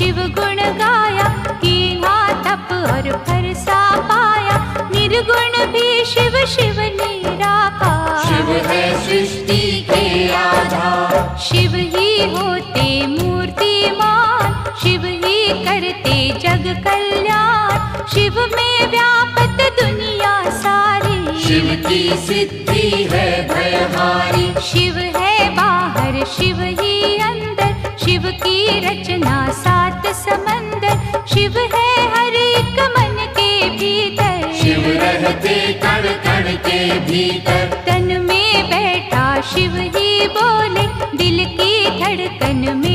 शिव गुण गाया, कीन्हा तप और फरसा पाया। निर्गुण भी शिव शिव निराकार, शिव है सृष्टि के आधार। शिव ही होते मूर्तिमान, शिव ही करते जग कल्याण। शिव में व्यापत दुनिया सारी, शिव की सिद्धि है भयहारी। शिव है बाहर शिव ही अंदर, शिव की रचना सात समंदर। शिव है हर एक मन के भीतर, शिव रहते कण कण के भीतर। तन में बैठा शिव ही बोले, दिल की धड़कन में